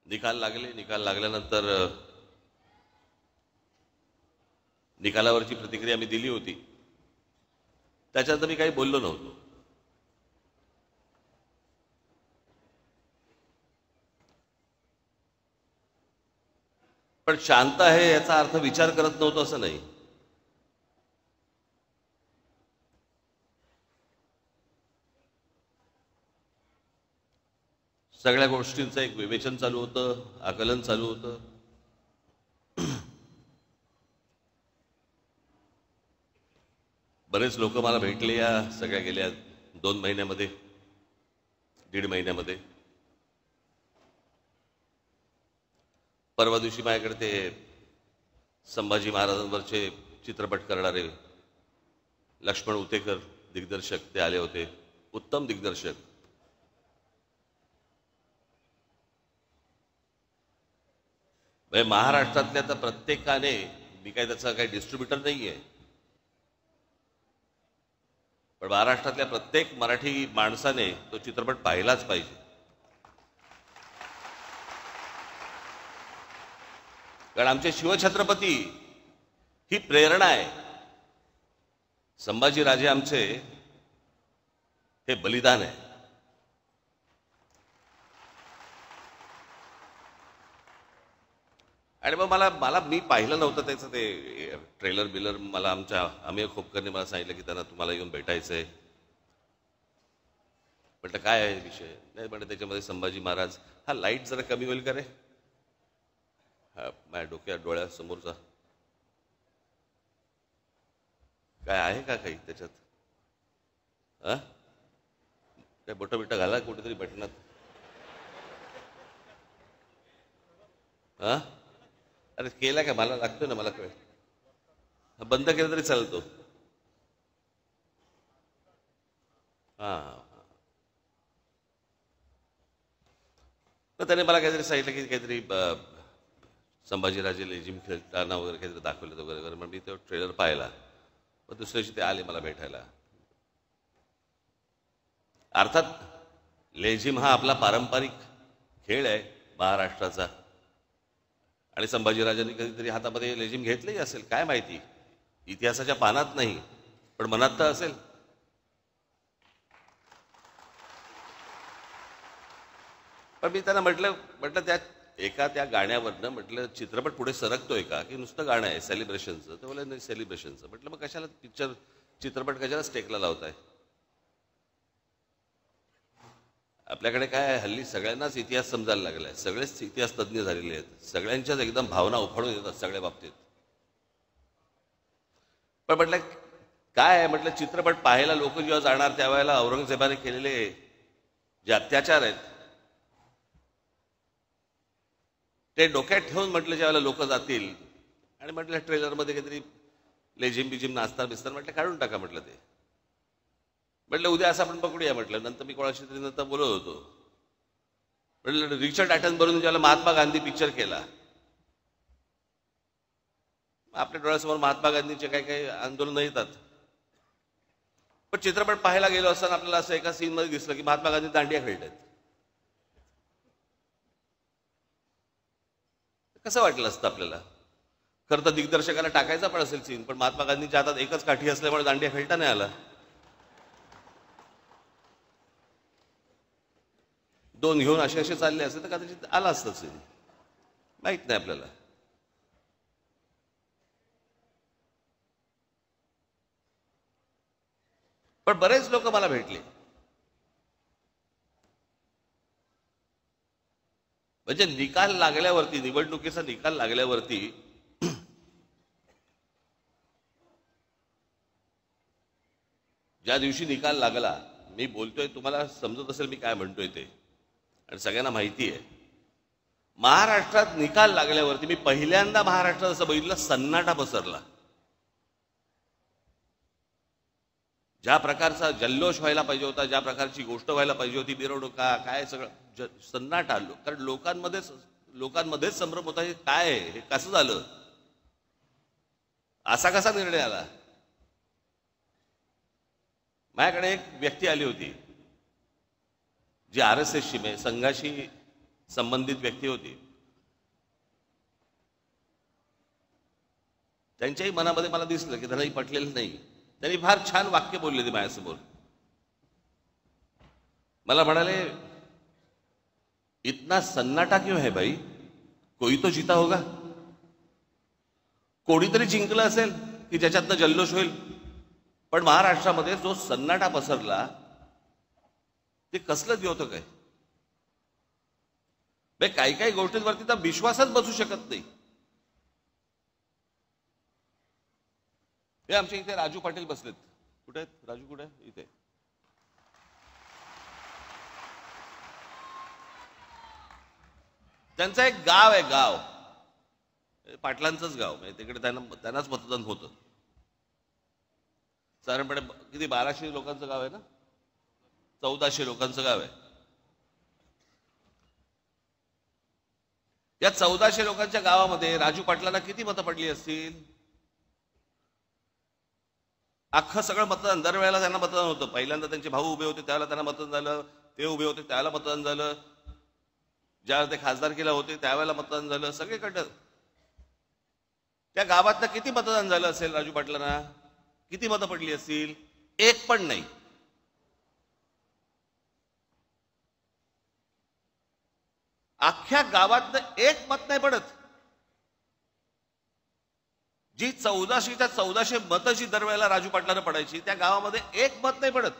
निकाल लागले. निकाल लागल्यानंतर निकालावरची प्रतिक्रिया मी दिली होती. त्याच्यानंतर मी काही बोललो नव्हतो. पण शांत आहे याचा अर्थ विचार करत नव्हतो असं नाही. सगळ्या गोष्टींचं एक विवेचन चालू होतं, आकलन चालू होतं. बरेच लोक मला भेटले या सगळ्या गेल्या 2 महिन्यामध्ये, 1.5 महिन्यामध्ये. परवा दिवशी माझ्याकडे ते संभाजी महाराजांवरचे चित्रपट करणारे लक्ष्मण उतेकर दिग्दर्शक ते आले होते. उत्तम दिग्दर्शक. महाराष्ट्रातल्या तर प्रत्येकाने, मी काय त्याचा काही डिस्ट्रीब्युटर नाहीये, पण महाराष्ट्रातल्या प्रत्येक मराठी माणसाने तो चित्रपट पाहिलाच पाहिजे. कारण आमचे शिवछत्रपती ही प्रेरणा आहे. संभाजीराजे आमचे हे बलिदान आहे. आणि मग मला मी पाहिलं नव्हतं त्याचं ते ट्रेलर बिलर. मला आमच्या अमेय खोपकरने मला सांगितलं की त्यांना तुम्हाला येऊन भेटायचंय. म्हटलं काय आहे विषय? नाही म्हणजे त्याच्यामध्ये संभाजी महाराज, हा लाईट जरा कमी होईल का रे, हा माझ्या डोक्यात डोळ्यासमोरचा काय आहे का काही त्याच्यात? हा काय बोटं बिटं घाला कुठेतरी बटनात. हा अरे केला का? मला लागतोय ना, मला कळ. बंद केलं तरी चालतो. हा तर त्याने मला काहीतरी सांगितलं की काहीतरी संभाजीराजे लेझिम खेळताना वगैरे काहीतरी दाखवलं वगैरे वगैरे. मग मी तो ट्रेलर पाहिला. मग दुसऱ्या दिवशी ते आले मला भेटायला. अर्थात लेझिम हा आपला पारंपरिक खेळ आहे महाराष्ट्राचा. आणि संभाजीराजांनी कधीतरी हातामध्ये लेझिम घेतलंही असेल, काय माहिती, इतिहासाच्या पानात नाही पण मनात तर असेल. पण मी त्यांना म्हटलं त्या त्या गाण्यावरनं म्हटलं चित्रपट पुढे सरकतोय का की नुसतं गाणं आहे सेलिब्रेशनचं? ते बोलले नाही सेलिब्रेशनचं. म्हटलं मग कशाला चित्रपट कशाला स्टेकला लावताय? आपल्याकडे काय हल्ली सगळ्यांनाच इतिहास समजायला लागलाय. सगळेच इतिहास तज्ज्ञ झालेले आहेत. सगळ्यांच्याच एकदम भावना उफाळून येतात सगळ्या बाबतीत. पण म्हटलं काय आहे, म्हटलं चित्रपट पाहायला लोक जेव्हा जाणार त्यावेळेला औरंगजेबाने केलेले जे अत्याचार आहेत ते डोक्यात ठेवून म्हटलं ज्यावेळेला लोक जातील आणि म्हटलं ट्रेलरमध्ये काहीतरी लेझिम बिझिम नाचता बिस्तार, म्हटलं काढून टाका. म्हटलं ते म्हटलं उद्या असं आपण पकडूया. म्हटलं नंतर मी कोणाशी तरी नंतर बोलत होतो. म्हटलं रिचर्ड ॲटनबरोबर ज्याला महात्मा गांधी पिक्चर केला, आपल्या डोळ्यासमोर महात्मा गांधीचे काही काही आंदोलन येतात. पण चित्रपट पाहायला गेलो असताना आपल्याला असं एका सीन मध्ये दिसलं की महात्मा गांधी दांडिया खेळतात. कसं वाटलं असतं आपल्याला? खरं तर दिग्दर्शकाला टाकायचा पण असेल सीन, पण महात्मा गांधीच्या हातात एकच काठी असल्यामुळे दांडिया खेळता नाही आला. 2 घेऊन असे चालले असते तर कदाचित आला असतं सीन, माहित नाही आपल्याला. पण बरेच लोक मला भेटले. म्हणजे निकाल लागल्यावरती, निवडणुकीचा निकाल लागल्यावरती ज्या दिवशी निकाल लागला, मी बोलतोय तुम्हाला समजत असेल मी काय म्हणतोय ते, आणि सगळ्यांना माहिती आहे. महाराष्ट्रात निकाल लागल्यावरती मी पहिल्यांदा महाराष्ट्रात असं बघितलं, सन्नाटा पसरला. ज्या प्रकारचा जल्लोष व्हायला पाहिजे होता, ज्या प्रकारची गोष्ट व्हायला पाहिजे होती, मिरवणुका काय सगळं सन्नाट आलो. कारण लोकांमध्येच संभ्रम होता. हे काय आहे, हे कसं झालं, असा कसा निर्णय आला? माझ्याकडे एक व्यक्ती आली होती जी RSSची संघाशी संबंधित व्यक्ती होती, त्यांच्याही मनामध्ये मला दिसलं की त्यांनाही पटलेलं नाही. त्यांनी फार छान वाक्य बोलले ते माझ्यासमोर. मला म्हणाले, इतना सन्नाटा क्यों है भाई, कोई तो जीता होगा. कोणीतरी जिंकलं असेल की ज्याच्यातनं जल्लोष होईल. पण महाराष्ट्रामध्ये जो सन्नाटा पसरला ते कसलं द्योतक आहे. काही काही गोष्टींवरती तर विश्वासच बसू शकत नाही. हे आमच्या इथे राजू पाटील बसलेत. कुठे आहेत राजू? कुठे आहे? इथे. त्यांचं एक गाव आहे, गाव पाटलांचंच गाव, म्हणजे तिकडे त्यांनाच मतदान होतं. साधारणपणे किती 1200 लोकांचं गाव आहे ना, 1400 लोकांचं गाव आहे. या 1400 लोकांच्या गावामध्ये राजू पाटलांना किती मतं पडली असतील? अख्खं सगळं मतदान, दरवेळेला त्यांना मतदान होतं. पहिल्यांदा त्यांचे भाऊ उभे होते त्यावेळेला त्यांना मतदान झालं, ते उभे होते त्यावेळेला मतदान झालं, ज्यावेळेला ते खासदारकीला होते त्यावेळेला मतदान झालं, सगळीकडं. त्या गावातनं किती मतदान झालं असेल राजू पाटलांना? किती मतं पडली असतील? एक पण नाही. अख्ख्या गावातनं एक मत नाही पडत. जी 1400च्या 1400 मतं जी दरवेळेला राजू पाटलांना पडायची, त्या गावामध्ये एक मत नाही पडत.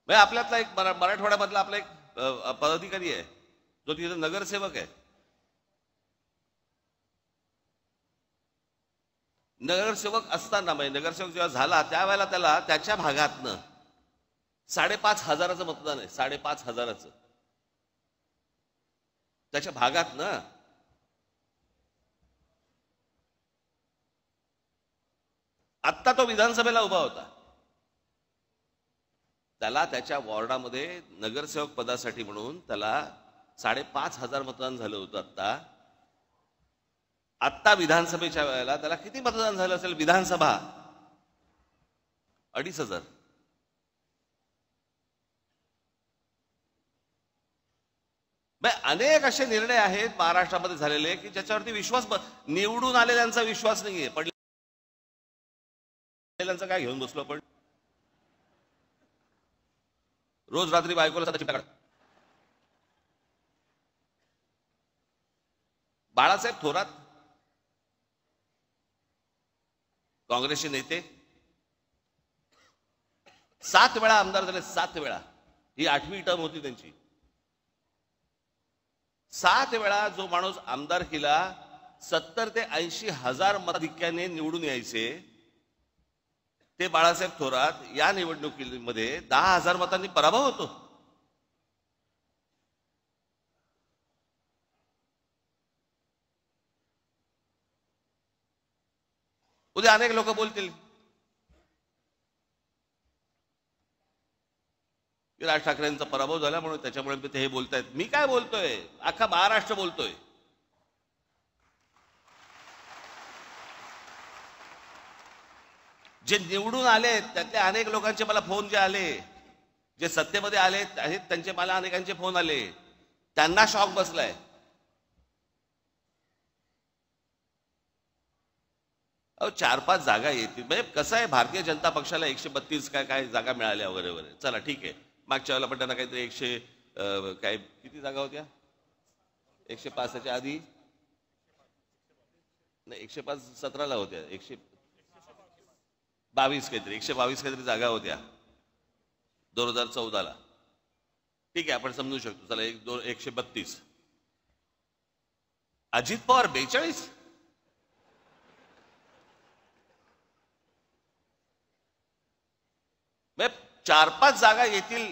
आपल्यातला एक मराठवाड्यामधला आपला एक पदाधिकारी आहे जो तिथे नगरसेवक आहे. नगरसेवक असताना, म्हणजे नगरसेवक जेव्हा झाला त्यावेळेला त्याला त्याच्या भागातनं 5,500 मतदान आहे. 5,500 त्याच्या भागातनं. आत्ता तो विधानसभेला उभा होता, त्याला त्याच्या वॉर्डामध्ये नगरसेवक पदासाठी म्हणून त्याला 5,500 मतदान झालं होतं. आत्ता विधानसभेच्या वेळेला त्याला किती मतदान झालं असेल? विधानसभा 2,500. अनेक असे निर्णय आहेत महाराष्ट्रामध्ये झालेले की ज्याच्यावरती विश्वास, निवडून आलेल्यांचा विश्वास नाहीये. पडलेल्यांचा काय घेऊन बसलो आपण? रोज रात्री बायकोला चिठ्ठ्या काढ. बाळासाहेब थोरात काँग्रेसचे नेते 7 वेळा आमदार झाले. 7 वेळा. ही 8वी टर्म होती त्यांची. 7 वेळा जो माणूस आमदारकीला 70 ते 80 हजार मताधिक्याने निवडून यायचे, ते बाळासाहेब थोरात या निवडणुकीमध्ये 10,000 मतांनी पराभव होतो. उद्या अनेक लोक बोलतील की राज ठाकरेंचा पराभव झाला म्हणून त्याच्यामुळे ते हे बोलतायत. मी काय बोलतोय? अख्खा महाराष्ट्र बोलतोय. जे निवडून आले त्यातले अनेक लोकांचे मला फोन जे आले, जे सत्तेमध्ये आले आहेत त्यांचे मला अनेकांचे फोन आले, त्यांना शॉक बसलाय. अहो 4-5 जागा येतील. म्हणजे कसं आहे, भारतीय जनता पक्षाला 132 काय जागा मिळाल्या वगैरे वगैरे. चला ठीक आहे. मागच्या वेळेला पण त्यांना काहीतरी 100 काय किती जागा होत्या? 105 आधी नाही, 105 17ला होत्या. 122 काहीतरी 122 काहीतरी जागा होत्या 2014ला. ठीक आहे, आपण समजू शकतो. चला 132. अजित पवार 42. म्हणजे 4-5 जागा येतील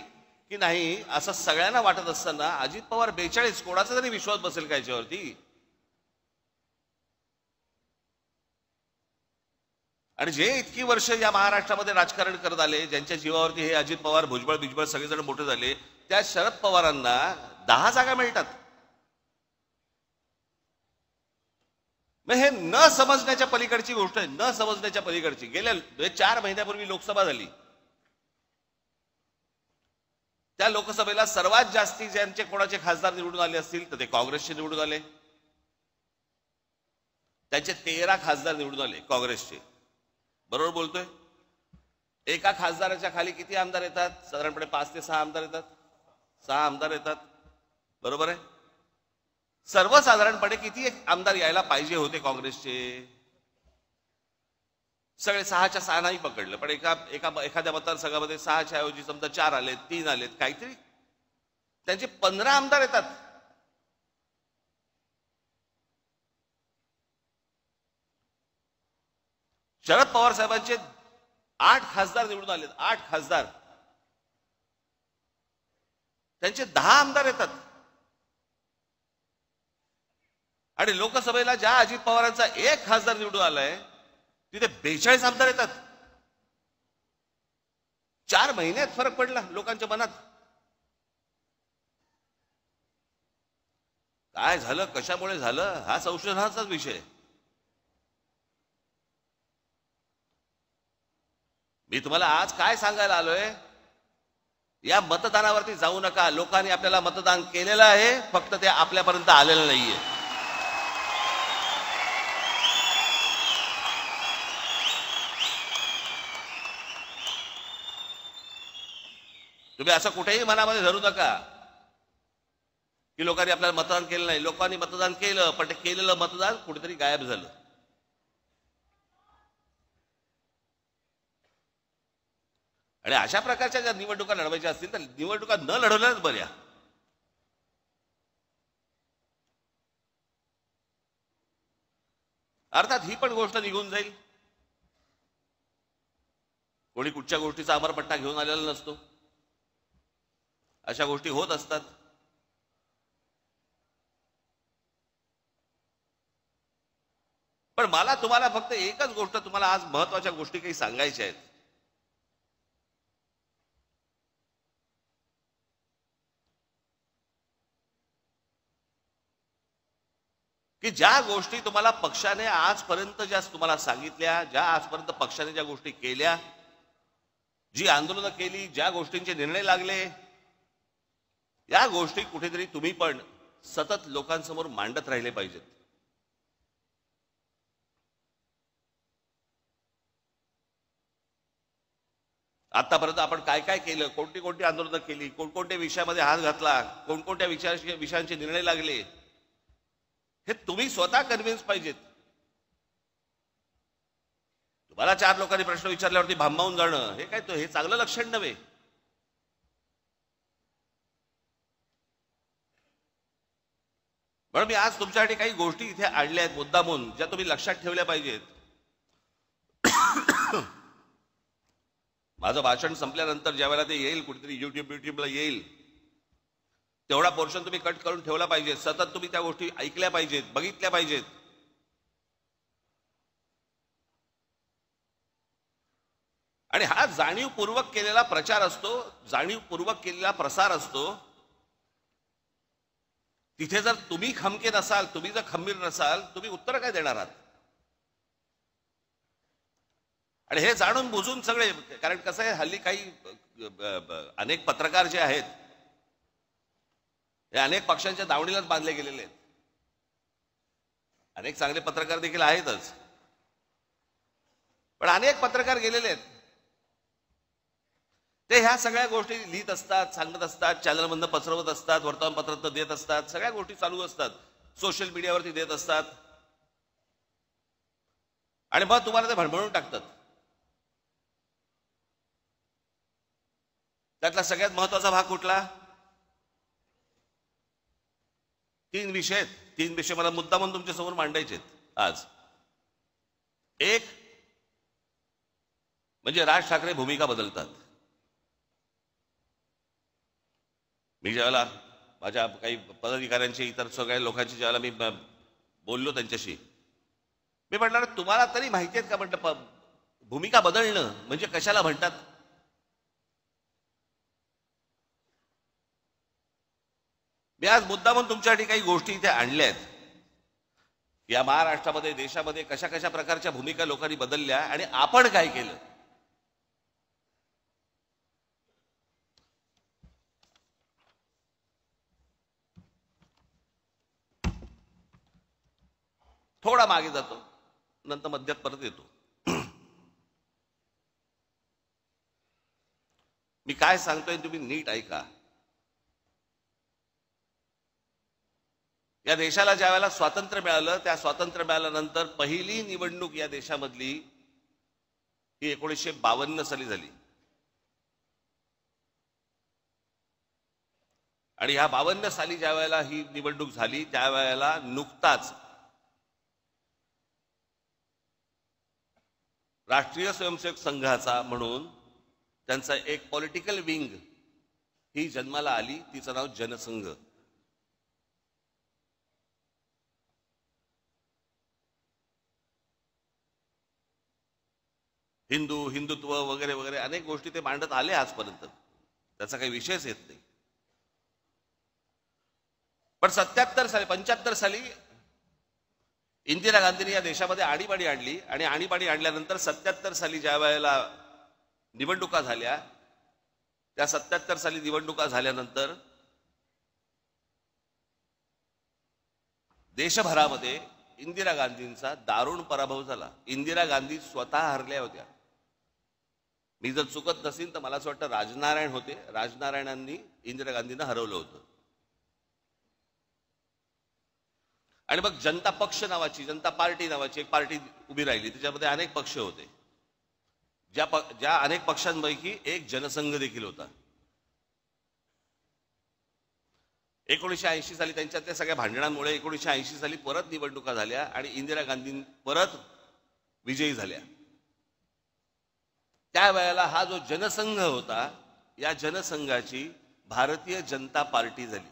की नाही असं सगळ्यांना वाटत असताना अजित पवार 42. कोणाचा तरी विश्वास बसेल का याच्यावरती? आणि जे इतकी वर्ष या महाराष्ट्रामध्ये राजकारण करत आले, ज्यांच्या जीवावरती हे अजित पवार, भुजबळ बिजबळ सगळेजण मोठे झाले, त्या शरद पवारांना 10 जागा मिळतात. मग हे न समजण्याच्या पलीकडची गोष्ट आहे. न समजण्याच्या पलीकडची. गेल्या 4 महिन्यापूर्वी लोकसभा झाली. त्या लोकसभेला सर्वात जास्ती ज्यांचे कोणाचे खासदार निवडून आले असतील तर ते काँग्रेसचे निवडून आले. त्यांचे 13 खासदार निवडून आले काँग्रेसचे. बरोबर बोलतोय? एका खासदाराच्या खाली किती आमदार येतात? साधारणपणे 5 ते 6 आमदार येतात. 6 आमदार येतात. बरोबर आहे? सर्वसाधारणपणे किती आमदार यायला पाहिजे होते काँग्रेसचे? सगळे 6च्या 6 नाही पकडलं, पण एखाद्या मतदारसंघामध्ये 6च्या ऐवजी समजा 4 आलेत, 3 आलेत, काहीतरी त्यांचे 15 आमदार येतात. शरद पवार साहेबांचे 8 खासदार निवडून आलेत. 8 खासदार, त्यांचे 10 आमदार येतात. आणि लोकसभेला ज्या अजित पवारांचा 1 खासदार निवडून आलाय तिथे 42 आमदार येतात. 4 महिन्यात फरक पडला लोकांच्या मनात. काय झालं, कशामुळे झालं, हा संशोधनाचाच विषय. मी तुम्हाला आज काय सांगायला आलोय, या मतदानावरती जाऊ नका. लोकांनी आपल्याला मतदान केलेलं आहे, फक्त ते आपल्यापर्यंत आलेलं नाहीये. तुम्ही असं कुठेही मनामध्ये धरू नका की लोकांनी आपल्याला मतदान केलं नाही. लोकांनी मतदान केलं, पण ते केलेलं मतदान कुठेतरी गायब झालं. आणि अशा प्रकारच्या ज्या निवडणुका लढवायच्या असतील तर निवडणुका न लढवल्याच बऱ्या. अर्थात ही पण गोष्ट निघून जाईल. कोणी कुठच्या गोष्टीचा अमरपट्टा घेऊन आलेला नसतो. अशा गोष्टी होत असतात. पण मला तुम्हाला फक्त एकच गोष्ट, तुम्हाला आज महत्वाच्या गोष्टी काही सांगायच्या आहेत. की ज्या गोष्टी तुम्हाला पक्षाने आजपर्यंत ज्या तुम्हाला सांगितल्या, ज्या आजपर्यंत पक्षाने ज्या गोष्टी केल्या, जी आंदोलनं केली, ज्या गोष्टींचे निर्णय लागले, या गोष्टी कुठेतरी तुम्ही पण सतत लोकांसमोर मांडत राहिले पाहिजेत. आतापर्यंत आपण काय काय केलं, कोणती कोणती आंदोलनं केली, कोणकोणत्या विषयामध्ये हात घातला, कोणकोणत्या विषयांचे निर्णय लागले, हे तुम्ही स्वतः कन्व्हिन्स पाहिजेत. तुम्हाला 4 लोकांनी प्रश्न विचारल्यावरती भांबावून जाणं हे काय, हे चांगलं लक्षण नव्हे. म्हणून मी आज तुमच्यासाठी काही गोष्टी इथे आणल्या आहेत मुद्दामून, ज्या तुम्ही लक्षात ठेवल्या पाहिजेत. माझं भाषण संपल्यानंतर ज्या वेळेला ते येईल, कुठेतरी युट्यूबला येईल, तेवढा पोर्शन तुम्ही कट करून ठेवला पाहिजे. सतत तुम्ही त्या गोष्टी ऐकल्या पाहिजेत, बघितल्या पाहिजेत. आणि हा जाणीवपूर्वक केलेला प्रचार असतो, जाणीवपूर्वक केलेला प्रसार असतो. तिथे जर तुम्ही खमके नसाल, तुम्ही जर खंबीर नसाल, तुम्ही उत्तर काय देणार आहात? आणि हे जाणून बुजून सगळे, कारण कसं आहे, हल्ली काही अनेक पत्रकार जे आहेत हे अनेक पक्षांच्या दावणीलाच बांधले गेलेले आहेत. अनेक चांगले पत्रकार देखील आहेतच, पण अनेक पत्रकार गेलेले आहेत. ते ह्या सगळ्या गोष्टी लिहित असतात, सांगत असतात, चॅनलमधनं पसरवत असतात, वर्तमानपत्रात देत असतात, सगळ्या गोष्टी चालू असतात, सोशल मीडियावरती देत असतात. आणि मग तुम्हाला ते भणभणून टाकतात. त्यातला सगळ्यात महत्वाचा भाग कुठला? 3 विषय आहेत. 3 विषय मला मुद्दामून तुमच्या समोर मांडायचे आहेत आज. एक म्हणजे राज ठाकरे भूमिका बदलतात. मी ज्यावेळेला माझ्या काही पदाधिकाऱ्यांची, इतर सगळ्या लोकांची ज्यावेळेला मी बोललो त्यांच्याशी, मी म्हटलं तुम्हाला तरी माहिती आहेत का, म्हटलं भूमिका बदलणं म्हणजे कशाला म्हणतात? मी आज मुद्दामून तुमच्यासाठी काही गोष्टी इथे आणल्या आहेत. या महाराष्ट्रामध्ये, देशामध्ये कशा कशा प्रकारच्या भूमिका लोकांनी बदलल्या आणि आपण काय केलं. थोडा मागे जातो, नंतर मध्यात परत येतो. मी काय सांगतोय तुम्ही नीट ऐका. या देशाला ज्या वेळेला स्वातंत्र्य मिळालं, त्या स्वातंत्र्य मिळाल्यानंतर पहिली निवडणूक या देशामधली ही 1952 साली झाली. आणि ह्या 52 साली ज्या वेळेला ही निवडणूक झाली, त्यावेळेला नुकताच राष्ट्रीय स्वयंसेवक संघाचा म्हणून त्यांचा एक पॉलिटिकल विंग ही जन्माला आली, तिचं नाव जनसंघ. हिंदुत्व वगैरे वगैरे अनेक गोष्टी ते मांडत आले आजपर्यंत, त्याचा काही विषयच येत नाही. पण 75 साली इंदिरा गांधींनी या देशामध्ये आणीबाणी आणली, आणि आणीबाणी आणल्यानंतर 77 साली ज्या वेळेला निवडणुका झाल्या, त्या 77 साली निवडणुका झाल्यानंतर देशभरामध्ये इंदिरा गांधींचा दारुण पराभव झाला. इंदिरा गांधी स्वतः हरल्या होत्या. मी जर चुकत नसेल तर मला असं वाटतं राजनारायण होते, राजनारायणांनी इंदिरा गांधींना हरवलं होतं. आणि मग जनता पक्ष नावाची, जनता पार्टी नावाची एक पार्टी उभी राहिली, त्याच्यामध्ये अनेक पक्ष होते. ज्या अनेक पक्षांपैकी एक जनसंघ देखील होता. 1980 साली त्यांच्यातल्या सगळ्या भांडणांमुळे 1980 साली परत निवडणुका झाल्या आणि इंदिरा गांधी परत विजयी झाल्या. त्यावेळेला हा जो जनसंघ होता, या जनसंघाची भारतीय जनता पार्टी झाली.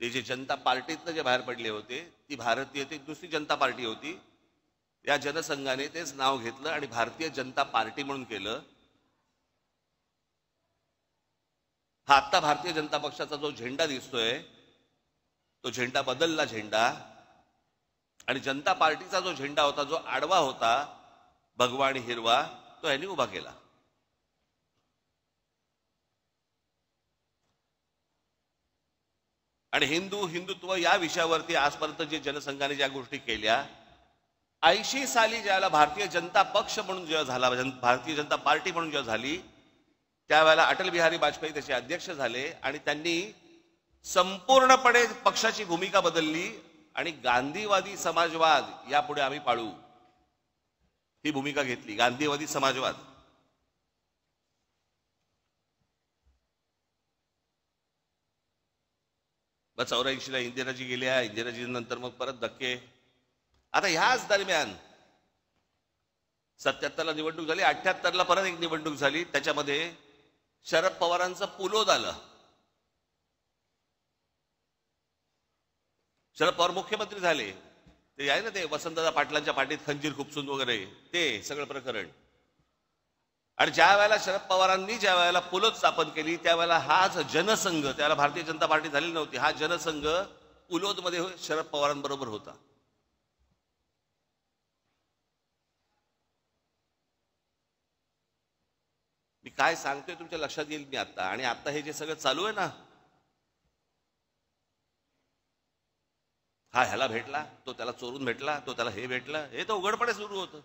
ते जे जनता पार्टीतनं जे बाहेर पडले होते, ती भारतीय ती दुसरी जनता पार्टी होती. या जनसंघाने तेच नाव घेतलं आणि भारतीय जनता पार्टी म्हणून केलं. हा आता भारतीय जनता पक्षाचा जो झेंडा दिसतोय, तो झेंडा बदलला झेंडा, आणि जनता पार्टीचा जो झेंडा होता, जो आडवा होता, भगवा आणि हिरवा, तो यांनी उभा केला. आणि हिंदुत्व या विषयावरती आजपर्यंत जे जनसंघाने ज्या गोष्टी केल्या, 80 साली ज्यावेळेला भारतीय जनता पक्ष म्हणून जेव्हा झाला, भारतीय जनता पार्टी म्हणून जेव्हा झाली, त्यावेळेला अटल बिहारी वाजपेयी त्याचे अध्यक्ष झाले आणि त्यांनी संपूर्णपणे पक्षाची भूमिका बदलली आणि गांधीवादी समाजवाद यापुढे आम्ही पाळू ही भूमिका घेतली. गांधीवादी समाजवाद. मग 84 ला इंदिराजी गेल्या, इंदिराजी नंतर मग परत धक्के. आता ह्याच दरम्यान 77 ला निवडणूक झाली, 78 ला परत एक निवडणूक झाली, त्याच्यामध्ये शरद पवारांचं पुलोद आलं. शरद पवार मुख्यमंत्री झाले. ते आहे ना, ते वसंतदादा पाटलांच्या पाठीत खंजीर खुपसून वगैरे ते सगळं प्रकरण. आणि ज्या वेळेला शरद पवारांनी ज्या वेळेला पुलोद स्थापन केली, त्यावेळेला हाच जनसंघ, त्याला भारतीय जनता पार्टी झालेली नव्हती, हा जनसंघ पुलोदमध्ये शरद पवारांबरोबर होता. मी काय सांगतोय तुमच्या लक्षात येईल मी आता. आणि आता हे जे सगळं चालू आहे ना, हा ह्याला भेटला, तो त्याला चोरून भेटला, तो त्याला हे भेटला, हे तर उघडपणे सुरू होतं.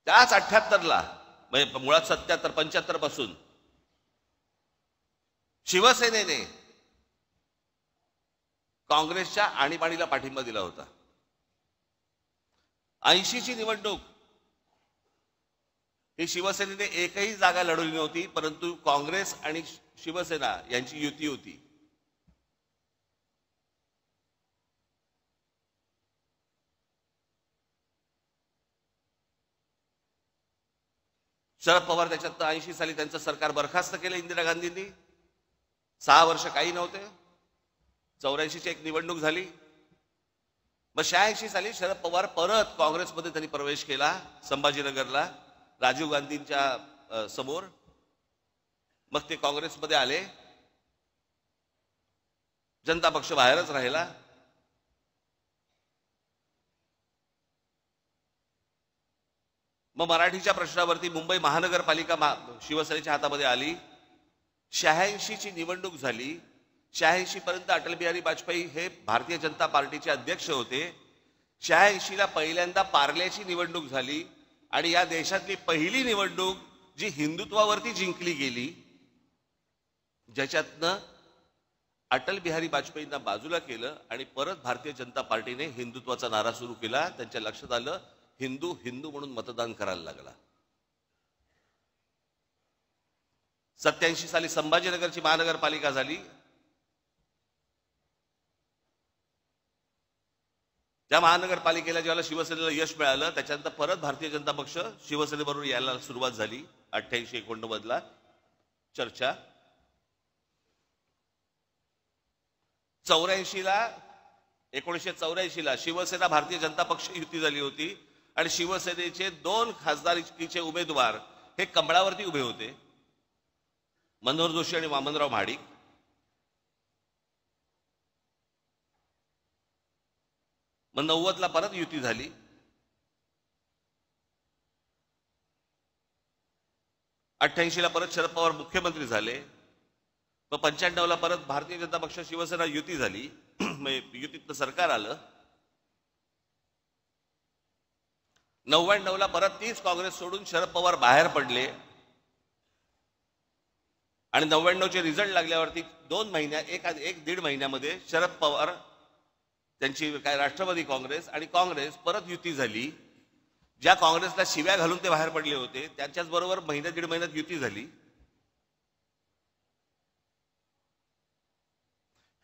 त्याच 78 ला, म्हणजे मुळात 77-75 पासून शिवसेनेने काँग्रेसच्या आणीबाणीला पाठिंबा दिला होता. 80 ची निवडणूक ही शिवसेनेने एकही जागा लढवली नव्हती, परंतु काँग्रेस आणि शिवसेना यांची युती होती. शरद पवार त्याच्यात 80 साली त्यांचं सरकार बरखास्त केलं इंदिरा गांधींनी. 6 वर्ष काही नव्हते. 84 ची एक निवडणूक झाली. मग 86 साली शरद पवार परत काँग्रेसमध्ये त्यांनी प्रवेश केला, संभाजीनगरला राजीव गांधींच्या समोर. मग ते काँग्रेसमध्ये आले. जनता पक्ष बाहेरच राहिला. मग मराठीच्या प्रश्नावरती मुंबई महानगरपालिका शिवसेनेच्या हातामध्ये आली. 86 ची निवडणूक झाली. 86 पर्यंत अटल बिहारी वाजपेयी हे भारतीय जनता पार्टीचे अध्यक्ष होते. 86 ला पहिल्यांदा पार्ल्याची निवडणूक झाली आणि या देशातली पहिली निवडणूक जी हिंदुत्वावरती जिंकली गेली, ज्याच्यातनं अटल बिहारी वाजपेयींना बाजूला केलं आणि परत भारतीय जनता पार्टीने हिंदुत्वाचा नारा सुरू केला. त्यांच्या लक्षात आलं हिंदू हिंदू म्हणून मतदान करायला लागला. 87 साली संभाजीनगरची महानगरपालिका झाली. त्या महानगरपालिकेला ज्यावेळेला शिवसेनेला यश मिळालं त्याच्यानंतर परत भारतीय जनता पक्ष शिवसेनेबरोबर यायला सुरुवात झाली. 88-89 ला चर्चा. 1984 ला शिवसेना भारतीय जनता पक्ष युती झाली होती आणि शिवसेनेचे 2 खासदारकीचे उमेदवार हे कमळावरती उभे होते, मनोहर जोशी आणि वामनराव महाडिक. मग 90 ला परत युती झाली. 88 ला परत शरद पवार मुख्यमंत्री झाले. मग 95 ला परत भारतीय जनता पक्ष शिवसेना युती झाली. युतीतलं सरकार आलं. 99 ला परत तीच काँग्रेस सोडून शरद पवार बाहेर पडले आणि 99 चे रिझल्ट लागल्यावरती 2 महिन्यात एक दीड महिन्यामध्ये शरद पवार त्यांची राष्ट्रवादी काँग्रेस आणि काँग्रेस परत युती झाली. ज्या काँग्रेसला शिव्या घालून ते बाहेर पडले होते त्यांच्याच बरोबर दीड महिन्यात युती झाली.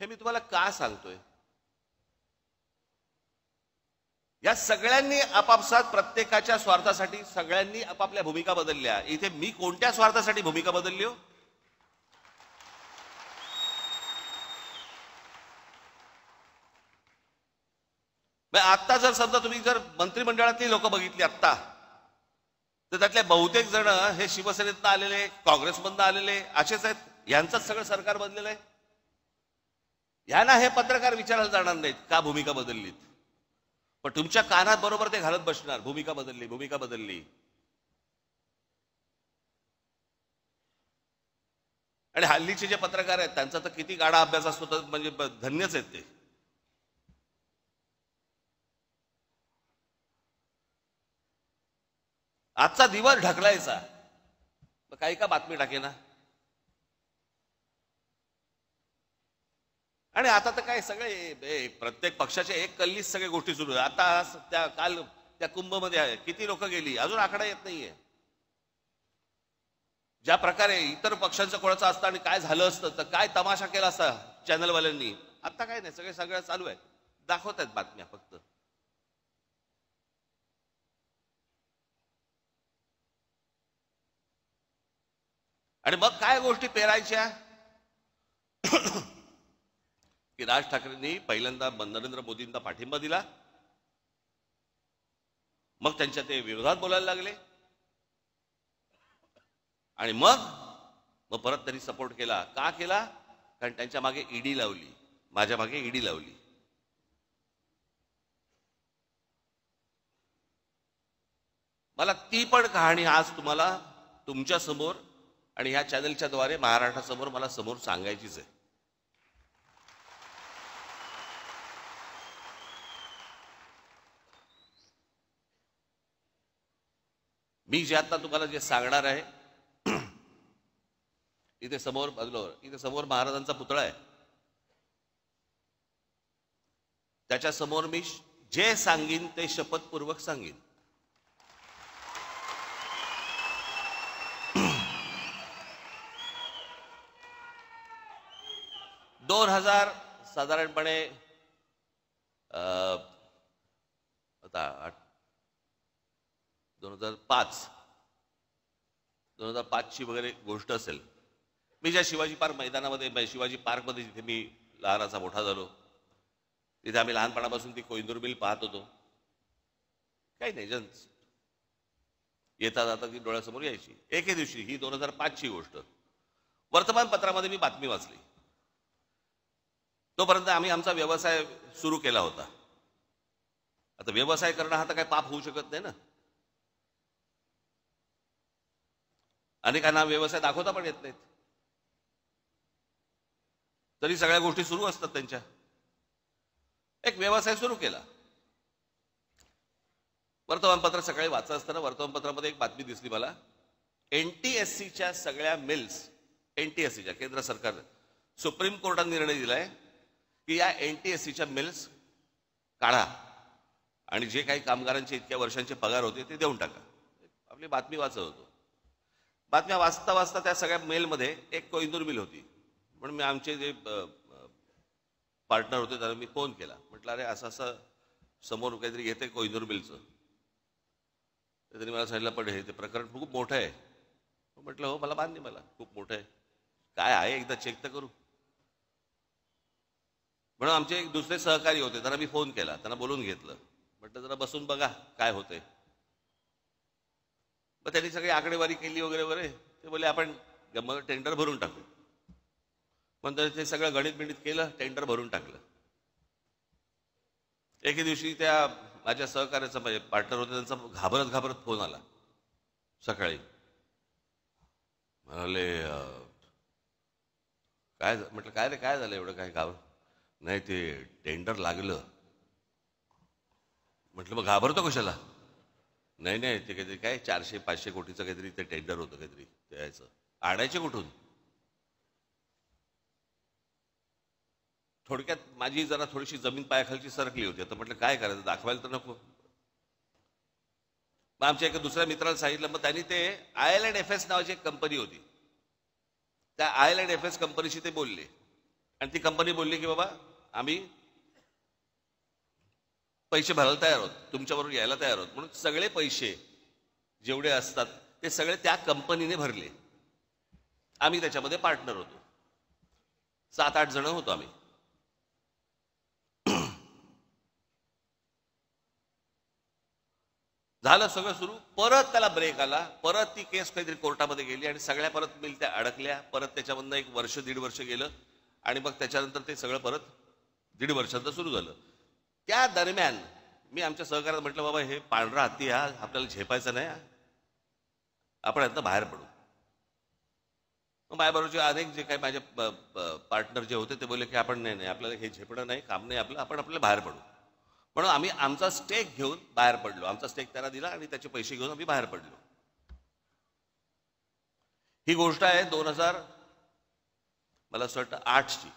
हे मी तुम्हाला का सांगतोय? या सगळ्यांनी आपापसात प्रत्येकाच्या स्वार्थासाठी सगळ्यांनी आपापल्या भूमिका बदलल्या. इथे मी कोणत्या स्वार्थासाठी भूमिका बदलली हो? आता जर समजा तुम्ही जर मंत्रिमंडळातली लोक बघितली आता, तर त्यातले बहुतेक जण हे शिवसेनेतनं आलेले, काँग्रेसमधनं आलेले असेच आहेत. यांचंच सगळं सरकार बनलेलं आहे. यांना हे पत्रकार विचारायला जाणार नाहीत का भूमिका बदललीत, पण तुमच्या कानात बरोबर ते घालत बसणार भूमिका बदलली, भूमिका बदलली. आणि हल्लीचे जे पत्रकार आहेत त्यांचा तर किती गाढा अभ्यास असतो, तर म्हणजे धन्यच आहेत ते. आजचा दिवस ढकलायचा, काही का बातमी टाकेना. आणि आता तर काय सगळे प्रत्येक पक्षाचे एक कल्लीच सगळे गोष्टी सुरू आहेत. आता काल त्या कुंभमध्ये आहे किती लोक गेली अजून आकडा येत नाहीये. ज्या प्रकारे इतर पक्षांचं कोणाचं असतं आणि काय झालं असतं, तर काय तमाशा केला असता चॅनलवाल्यांनी. आता काय नाही, सगळं चालू आहे, दाखवत आहेत बातम्या फक्त. आणि मग काय गोष्टी पेरायच्या की राज ठाकरेंनी पहिल्यांदा नरेंद्र मोदींना पाठिंबा दिला, मग त्यांच्या ते विरोधात बोलायला लागले आणि मग परत त्यांनी सपोर्ट केला. का केला? कारण त्यांच्या मागे ईडी लावली, माझ्या मागे ईडी लावली. मला ती पण कहाणी आज तुम्हाला तुमच्या समोर आणि ह्या चॅनलच्या द्वारे महाराष्ट्रासमोर मला समोर सांगायचीच आहे. मी जे आता तुम्हाला जे सांगणार आहे, इथे समोर महाराजांचा पुतळा आहे, त्याच्या समोर मी जे सांगीन ते शपथपूर्वक सांगीन. साधारणपणे आता 2005 ची वगैरे गोष्ट असेल. मी ज्या शिवाजी पार्क मैदानामध्ये, शिवाजी पार्कमध्ये जिथे मी लहानाचा मोठा झालो, तिथे आम्ही लहानपणापासून ती कोइंदूर मिल पाहत होतो. काही नाही, येता जाता ती डोळ्यासमोर यायची. एके दिवशी, ही 2005 ची गोष्ट, वर्तमानपत्रामध्ये मी बातमी वाचली. तोपर्यंत आम्ही आमचा व्यवसाय सुरू केला होता. आता व्यवसाय करणं हा तर काही पाप होऊ शकत नाही ना. अनेकांना व्यवसाय दाखवता पण येत नाहीत. तरी सगळ्या गोष्टी सुरू असतात त्यांच्या. एक व्यवसाय सुरू केला. वर्तमानपत्र सकाळी वाचत असताना वर्तमानपत्रामध्ये एक बातमी दिसली मला. NTSCच्या सगळ्या मिल्स, NTSCच्या केंद्र सरकार सुप्रीम कोर्टाने निर्णय दिलाय की या NTSCच्या मिल्स काढा आणि जे काही कामगारांचे इतक्या वर्षांचे पगार होते ते देऊन टाका. आपली बातमी वाचत होतो. बातम्या वाचता वाचता त्या सगळ्या मेलमध्ये एक कोहिनूर मिल होती. म्हणून मी आमचे जे पार्टनर होते त्यांना मी फोन केला. म्हटलं अरे असं असं समोर काहीतरी येते कोहिनूर मिलचं. त्यांनी मला सांगितलं पण हे ते प्रकरण खूप मोठं आहे. म्हटलं हो मला मान्य, मला खूप मोठं आहे. काय आहे एकदा चेक तर करू. म्हणून आमचे एक दुसरे सहकारी होते त्यांना मी फोन केला, त्यांना बोलून घेतलं. म्हटलं जरा बसून बघा काय होतंय. मग त्यांनी सगळी आकडेवारी केली वगैरे वगैरे. ते बोलले आपण टेंडर भरून टाकू. पण ते सगळं गणित बिणित केलं, टेंडर भरून टाकलं. एके दिवशी त्या माझ्या सहकार्याचा म्हणजे पार्टनर होते त्यांचा घाबरत घाबरत फोन आला सकाळी. म्हणाले काय. म्हटलं काय रे काय झालं एवढं काय घाबर. नाही ते टेंडर लागलं. म्हटलं मग घाबरतो कशाला. नाही नाही ते काहीतरी काय 400-500 कोटीचं काहीतरी ते टेंडर होतं काहीतरी द्यायचं. आणायचे कुठून. थोडक्यात माझी जरा थोडीशी जमीन पायाखालची सरकली होती. तर म्हटलं काय करायचं, दाखवायला तर नको. मग आमच्या एका दुसऱ्या मित्राला सांगितलं. मग त्यांनी ते IL&FS नावाची एक कंपनी होती. त्या IL&FS कंपनीशी ते बोलले आणि ती कंपनी बोलली की बाबा आम्ही पैसे भरायला तयार आहोत, तुमच्याबरोबर यायला तयार आहोत. म्हणून सगळे पैसे जेवढे असतात ते सगळे त्या कंपनीने भरले. आम्ही त्याच्यामध्ये पार्टनर होतो. 7-8 जण होतो आम्ही. झालं सगळं सुरू. परत त्याला ब्रेक आला. परत ती केस काहीतरी कोर्टामध्ये गेली आणि सगळ्या परत मिल त्या अडकल्या. परत त्याच्यामधनं 1 वर्ष 1.5 वर्ष गेलं आणि मग त्याच्यानंतर ते सगळं परत 1.5 वर्षांचं सुरू झालं. त्या दरम्यान मी आमच्या सहकार्यात म्हटलं बाबा हे पांढरा हत्ती हा आपल्याला झेपायचा नाही, आपण यातनं बाहेर पडू. मग माझ्याबरोबरचे अनेक जे काही माझे पार्टनर जे होते ते बोलले की आपण नाही आपल्याला हे झेपणं नाही, काम नाही आपलं, आपण आपल्याला बाहेर पडू. म्हणून आम्ही आमचा स्टेक घेऊन बाहेर पडलो. आमचा स्टेक त्याला दिला आणि त्याचे पैसे घेऊन आम्ही बाहेर पडलो. ही गोष्ट आहे 2000 मला असं वाटतं 8ची.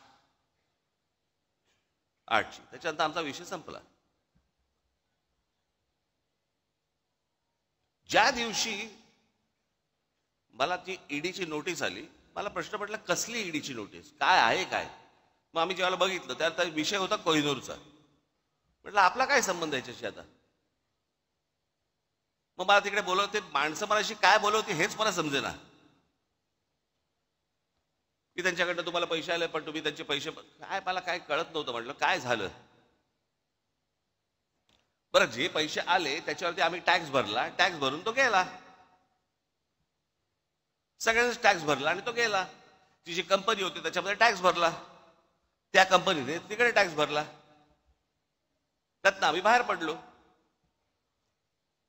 त्याच्यानंतर आमचा विषय संपला. ज्या दिवशी मला ती ईडीची नोटीस आली, मला प्रश्न पडला कसली ईडीची नोटीस, काय आहे काय. मग आम्ही जेव्हा बघितलं त्यात विषय होता कोहिनूरचा. म्हटलं आपला काय संबंध याच्याशी आता. मग मला तिकडे बोलवते माणसं मलाशी काय बोलवते हेच मला समजेना. की त्यांच्याकडनं तुम्हाला पैसे आले पण तुम्ही त्यांचे पैसे काय, मला काय कळत नव्हतं. म्हटलं काय झालं. बरं जे पैसे आले त्याच्यावरती आम्ही टॅक्स भरला, टॅक्स भरून तो गेला. सगळ्यांनीच टॅक्स भरला आणि तो गेला. ती जी कंपनी होती त्याच्यामध्ये टॅक्स भरला, त्या कंपनीने तिकडे टॅक्स भरला, त्यातनं आम्ही बाहेर पडलो.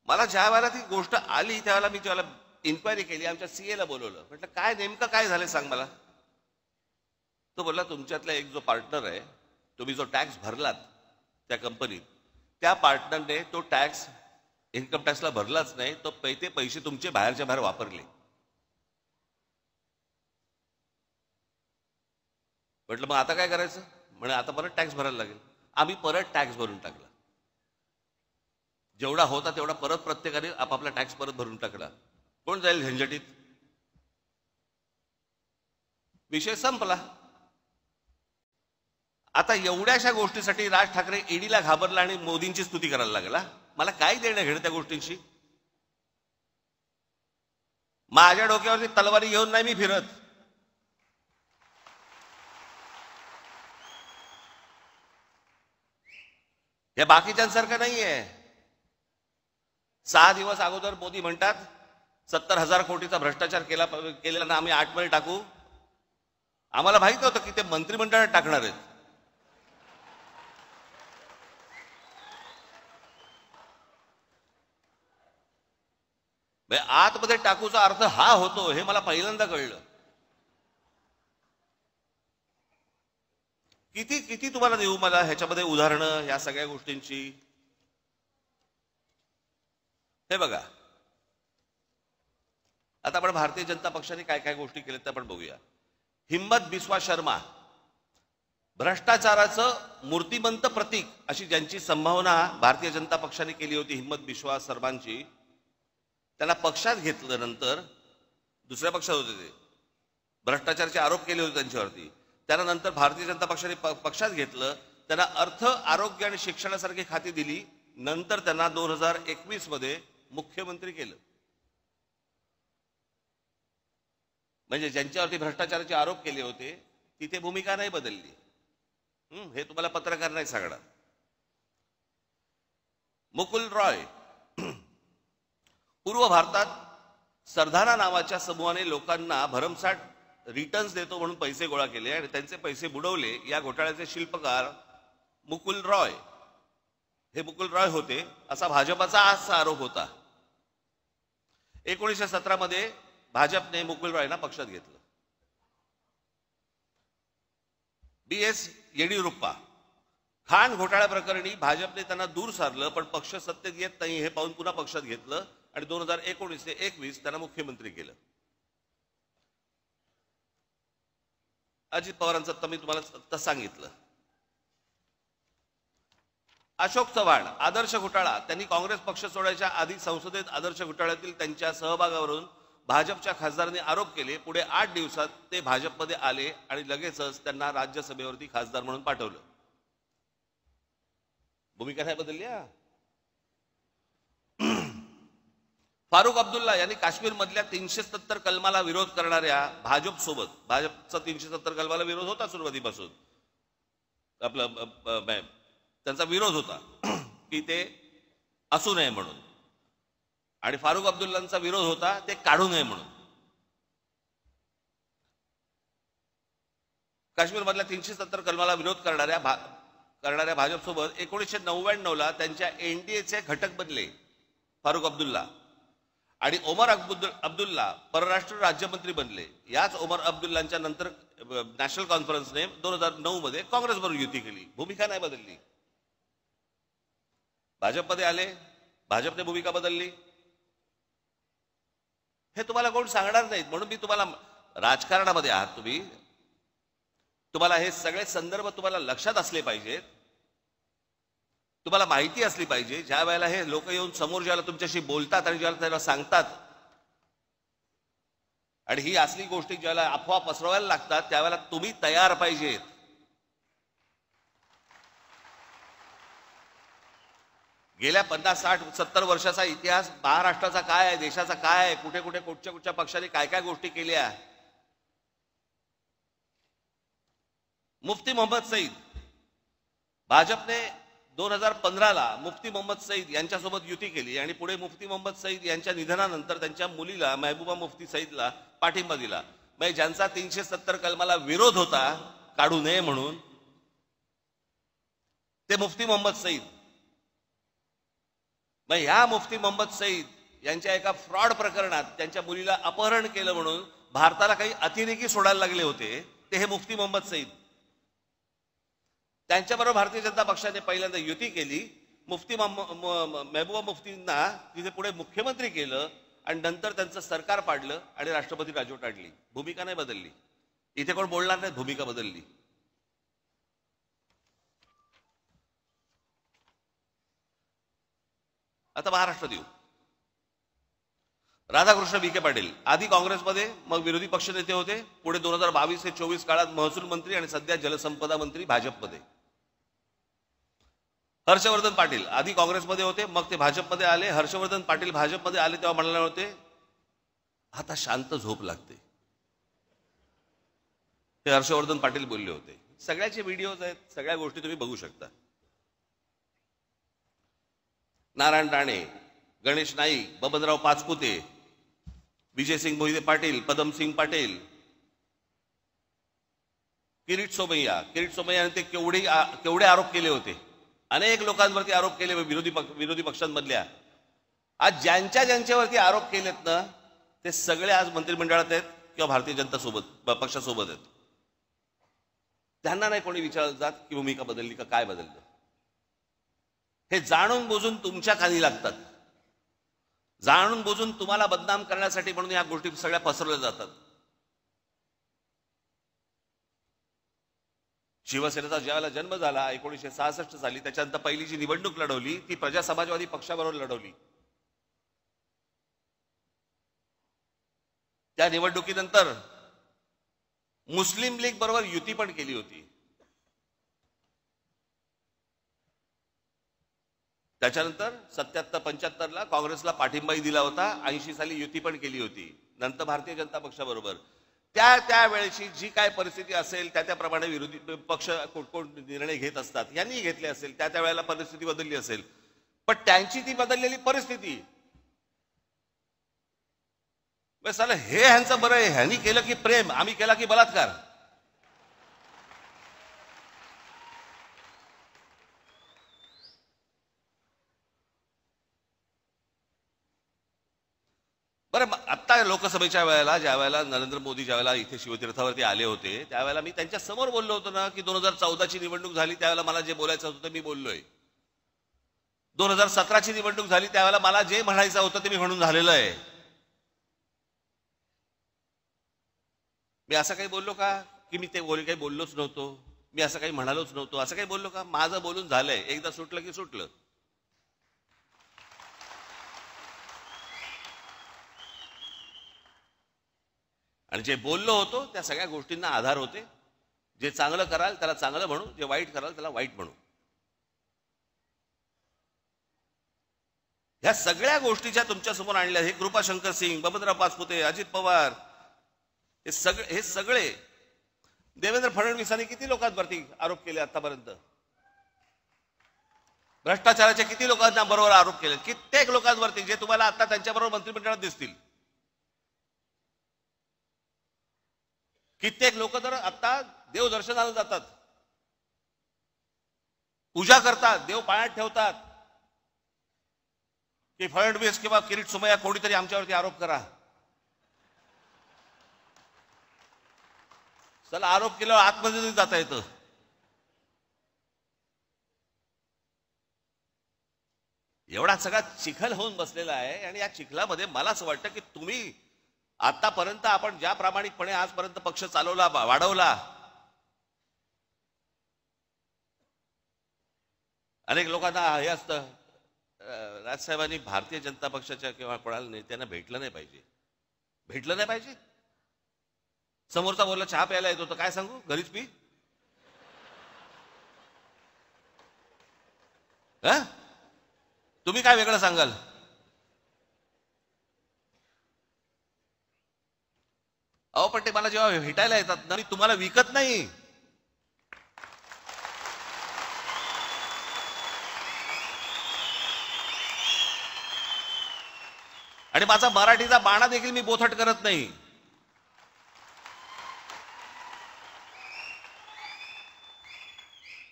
मला ज्या वेळेला ती गोष्ट आली त्यावेळेला मी ज्यावेळेला इन्क्वायरी केली, आमच्या CA ला बोलवलं. म्हटलं काय नेमकं काय झालं सांग मला. तो बोलला तुमच्यातला एक जो पार्टनर आहे, तुम्ही जो टॅक्स भरलात त्या कंपनीत, त्या पार्टनरने तो टॅक्स इन्कम टॅक्सला भरलाच नाही, तो ते पैसे तुमचे बाहेरच्या बाहेर वापरले. म्हटलं मग आता काय करायचं. म्हणे आता परत टॅक्स भरायला लागेल. आम्ही परत टॅक्स भरून टाकला. जेवढा होता तेवढा परत प्रत्येकाने आपापला टॅक्स परत भरून टाकला. कोण जाईल झंझटीत. विषय संपला. आता एवढ्याशा गोष्टीसाठी राज ठाकरे ईडीला घाबरला आणि मोदींची स्तुती करायला लागला. मला काय देणं घेणं त्या गोष्टींशी. माझ्या डोक्यावरती तलवारी घेऊन नाही मी फिरत. हे बाकीच्यांसारखं नाहीये. 6 दिवस अगोदर मोदी म्हणतात 70,000 कोटीचा भ्रष्टाचार केलेला ना आम्ही 8 मध्ये टाकू. आम्हाला माहित होतं की ते मंत्रिमंडळात टाकणार आहेत. आतमध्ये टाकूचा अर्थ हा होतो हे मला पहिल्यांदा कळलं. किती किती तुम्हाला देऊ मला ह्याच्यामध्ये उदाहरणं ह्या सगळ्या गोष्टींची. हे बघा, आता आपण भारतीय जनता पक्षाने काय काय गोष्टी केल्यात ते आपण बघूया. हिम्मत बिस्वा शर्मा, भ्रष्टाचाराचं मूर्तिमंत प्रतीक अशी ज्यांची संभावना भारतीय जनता पक्षाने केली होती, हिम्मत बिस्वा शर्मांची, त्यांना पक्षात घेतलं. नंतर दुसऱ्या पक्षात होते ते, भ्रष्टाचाराचे आरोप केले होते त्यांच्यावरती. त्यानंतर भारतीय जनता पक्षाने पक्षात घेतलं, त्यांना अर्थ, आरोग्य आणि शिक्षणासारखी खाती दिली. नंतर त्यांना 2021 मध्ये मुख्यमंत्री केलं. म्हणजे ज्यांच्यावरती भ्रष्टाचाराचे आरोप केले होते तिथे भूमिका नाही बदलली. हे तुम्हाला पत्रकार नाही सांगणार. मुकुल रॉय, पूर्व भारतात सरधाना नावाच्या समूहाने लोकांना भरमसाठ रिटर्न्स देतो म्हणून पैसे गोळा केले आणि त्यांचे पैसे बुडवले. या घोटाळ्याचे शिल्पकार मुकुल रॉय, हे मुकुल रॉय होते असा भाजपाचा आजचा आरोप होता. 1917 मध्ये भाजपने मुकुल रॉयना पक्षात घेतलं. BS येडियुरप्पा, खाण घोटाळ्या प्रकरणी भाजपने त्यांना दूर सारलं, पण पक्ष सत्तेत येत नाही हे पाहून पुन्हा पक्षात घेतलं आणि 2019 ते 21 त्यांना मुख्यमंत्री केलं. अजित पवारांचं तर मी तुम्हाला सांगितलं. अशोक चव्हाण, आदर्श घोटाळा, त्यांनी काँग्रेस पक्ष सोडायच्या आधी संसदेत आदर्श घोटाळ्यातील त्यांच्या सहभागावरून भाजपच्या खासदारांनी आरोप केले. पुढे 8 दिवसात ते भाजपमध्ये आले आणि लगेचच त्यांना राज्यसभेवरती खासदार म्हणून पाठवलं. भूमिका नाही बदलली. फारुख अब्दुल्ला यांनी काश्मीर मधल्या 370 कलमाला विरोध करणाऱ्या भाजप सोबत, भाजपचा 370 कलमाला विरोध होता सुरुवातीपासून, त्यांचा विरोध होता की ते असू नये म्हणून, आणि फारुख अब्दुल्लांचा विरोध होता ते काढू नये म्हणून. काश्मीर मधल्या 370 कलमाला विरोध करणाऱ्या भाजपसोबत 1999ला त्यांच्या NDAचे घटक बनले फारुख अब्दुल्ला, आणि ओमर अब्दुल्ला परराष्ट्र राज्यमंत्री बनले. याच ओमर अब्दुल्लांच्या नंतर नॅशनल कॉन्फरन्सने 2009 मध्ये काँग्रेसबरोबर युती केली. भूमिका नाही बदलली. भाजपमध्ये आले, भाजपने भूमिका बदलली. हे तुम्हाला कोण सांगणार नाहीत. म्हणून मी तुम्हाला, राजकारणामध्ये आहात तुम्ही, तुम्हाला हे सगळे संदर्भ तुम्हाला लक्षात असले पाहिजेत, तुम्हाला माहिती असली पाहिजे. ज्या वेळेला हे लोक येऊन समोर ज्याला तुमच्याशी बोलतात आणि ज्याला त्याला सांगतात, आणि ही असली गोष्टी ज्याला अफवा पसरवायला लागतात, त्यावेळेला तुम्ही तयार पाहिजेत. गेल्या 50, 60, 70 वर्षाचा इतिहास महाराष्ट्राचा काय आहे, देशाचा काय आहे, कुठे कुठे कुठच्या कुठच्या पक्षाने काय काय गोष्टी केल्या. मुफ्ती मोहम्मद सईद, भाजपने 2015ला मुफ्ती मोहम्मद सईद यांच्यासोबत युती केली आणि पुढे मुफ्ती मोहम्मद सईद यांच्या निधनानंतर त्यांच्या मुलीला महबूबा मुफ्ती सईदला पाठिंबा दिला. म्हणजे ज्यांचा 370 कलमाला विरोध होता काढू नये म्हणून, ते मुफ्ती मोहम्मद सईद. मग ह्या मुफ्ती मोहम्मद सईद यांच्या एका फ्रॉड प्रकरणात त्यांच्या मुलीला अपहरण केलं म्हणून भारताला काही अतिरेकी सोडायला लागले होते, ते हे मुफ्ती मोहम्मद सईद. त्यांच्याबरोबर भारतीय जनता पक्षाने पहिल्यांदा युती केली. मुफ्ती महबूबा मुफ्तींना तिथे पुढे मुख्यमंत्री केलं आणि नंतर त्यांचं सरकार पाडलं आणि राष्ट्रपती राजवट आणली. भूमिका नाही बदलली. इथे कोण बोलणार नाही भूमिका बदलली. आता महाराष्ट्र देऊ. राधाकृष्ण विखे पाटील, आधी काँग्रेसमध्ये, मग विरोधी पक्षनेते होते. पुढे 2022 ते 24 काळात महसूल मंत्री आणि सध्या जलसंपदा मंत्री भाजपमध्ये. हर्षवर्धन पाटील, आधी काँग्रेसमध्ये होते, मग ते भाजपमध्ये आले. हर्षवर्धन पाटील भाजपमध्ये आले तेव्हा म्हणाले होते आता शांत झोप लागते. ते हर्षवर्धन पाटील बोलले होते. सगळ्याचे व्हिडिओज आहेत, सगळ्या गोष्टी तुम्ही बघू शकता. नारायण राणे, गणेश नाईक, बबनराव पाचपुते, विजयसिंग मोहिते पाटील, पदमसिंग पाटील, किरीट सोमय्या ते केवढे आरोप केले होते. अनेक लोकांवरती आरोप केले विरोधी पक्षांमधल्या. आज ज्यांच्यावरती आरोप केलेत ना, ते सगळे आज मंत्रिमंडळात आहेत किंवा भारतीय जनता पक्षासोबत आहेत. त्यांना नाही कोणी विचारलं जात की भूमिका बदलली का काय बदललं. हे जाणून बुजून तुमच्या खाली लागतात, जाणून बुजून तुम्हाला बदनाम करण्यासाठी म्हणून या गोष्टी सगळ्या पसरवल्या जातात. शिवसेनेचा ज्यावेळेला जन्म झाला 1966 साली, त्याच्यानंतर पहिली जी निवडणूक लढवली ती प्रजा समाजवादी पक्षाबरोबर लढवली. त्या निवडणुकीनंतर मुस्लिम लीग बरोबर युती पण केली होती. त्याच्यानंतर 77-75 ला काँग्रेसला पाठिंबाही दिला होता. 80 साली युती पण केली होती नंतर भारतीय जनता पक्षाबरोबर. त्यावेळेची जी काय परिस्थिती असेल त्याप्रमाणे विरोधी पक्ष कोण निर्णय घेत असतात, यांनी घेतले असेल, त्या वेळेला परिस्थिती बदलली असेल. पण त्यांची ती बदललेली परिस्थिती साला हे ह्यांचं बरं आहे, ह्यांनी केलं की प्रेम, आम्ही केला की बलात्कार. बरं, आता लोकसभेच्या वेळेला ज्या वेळेला नरेंद्र मोदी ज्या वेळेला इथे शिवतीर्थावरती आले होते त्यावेळेला मी त्यांच्या समोर बोललो होतो ना की 2014ची निवडणूक झाली त्यावेळेला मला जे बोलायचं होतं ते मी बोललोय. 2017ची निवडणूक झाली त्यावेळेला मला जे म्हणायचं होतं ते मी म्हणून झालेलं आहे. मी असं काही बोललो का की मी ते काही बोललोच नव्हतो, मी असं काही म्हणालोच नव्हतो, असं काही बोललो का? माझं बोलून झालंय, एकदा सुटलं की सुटलं. आणि जे बोललो होतो त्या सगळ्या गोष्टींना आधार होते. जे चांगलं कराल त्याला चांगलं म्हणू, जे वाईट कराल त्याला वाईट म्हणू. ह्या सगळ्या गोष्टीच्या तुमच्या समोर आणल्या. हे कृपाशंकर सिंग, बबनराव पाचपुते, अजित पवार, हे सगळे देवेंद्र फडणवीसांनी किती लोकांवरती आरोप केले आतापर्यंत? भ्रष्टाचाराचे किती लोकांना बरोबर आरोप केले? कित्येक लोकांवरती जे तुम्हाला आता त्यांच्याबरोबर मंत्रिमंडळात दिसतील. कित्येक लोक तर आता देवदर्शनाला जातात, पूजा करतात, देव पायात ठेवतात की फडणवीस किंवा किरीट सोमय्या कोणीतरी आमच्यावरती आरोप करा. चला, आरोप केल्यावर आतमध्ये जाता येतं. एवढा सगळा चिखल होऊन बसलेला आहे. आणि या चिखलामध्ये मला असं वाटतं की तुम्ही आतापर्यंत आपण ज्या प्रामाणिकपणे आजपर्यंत पक्ष चालवला, वाढवला, अनेक लोकांना हे असतं राजसाहेबांनी भारतीय जनता पक्षाच्या किंवा कोणाला नेत्यांना भेटलं नाही पाहिजे. समोरचा बोलला चहा प्यायला येतो तर काय सांगू, घरीच पी. तुम्ही काय वेगळं सांगाल? अहो, पण ते मला जेव्हा भेटायला येतात ना, मी तुम्हाला विकत नाही. आणि माझा मराठीचा बाणा देखील मी बोथट करत नाही.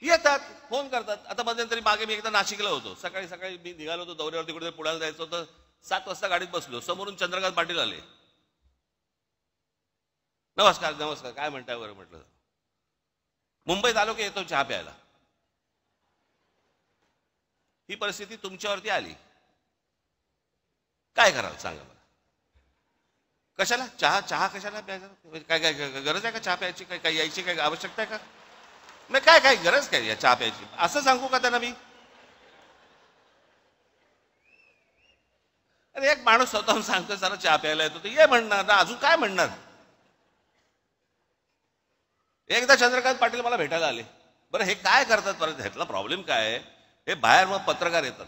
येतात, फोन करतात. आता मध्यंतरी मागे मी एकदा नाशिकला होतो. सकाळी मी निघालो होतो दौऱ्यावरती, कुठे पुण्याला जायचं होतं. 7 वाजता गाडीत बसलो, समोरून चंद्रकांत पाटील आले. नमस्कार, काय म्हणताय बरं म्हटलं. मुंबईत आलो की येतो चहा प्यायला. ही परिस्थिती तुमच्यावरती आली, काय कराल सांगा मला? कशाला चहा कशाला प्यायचा? काय गरज आहे का चहा प्यायची? काय यायची काय आवश्यकता आहे का? मग काय गरज काय या चहा प्यायची? असं सांगू का त्यांना मी? अरे, एक माणूस स्वतःहून सांगतो जरा चहा प्यायला येतो तर ये म्हणणार ना, अजून काय म्हणणार? एकदा चंद्रकांत पाटील मला भेटायला आले. बरं, हे काय करतात परत? ह्यातला प्रॉब्लेम काय आहे? हे बाहेर मग पत्रकार येतात,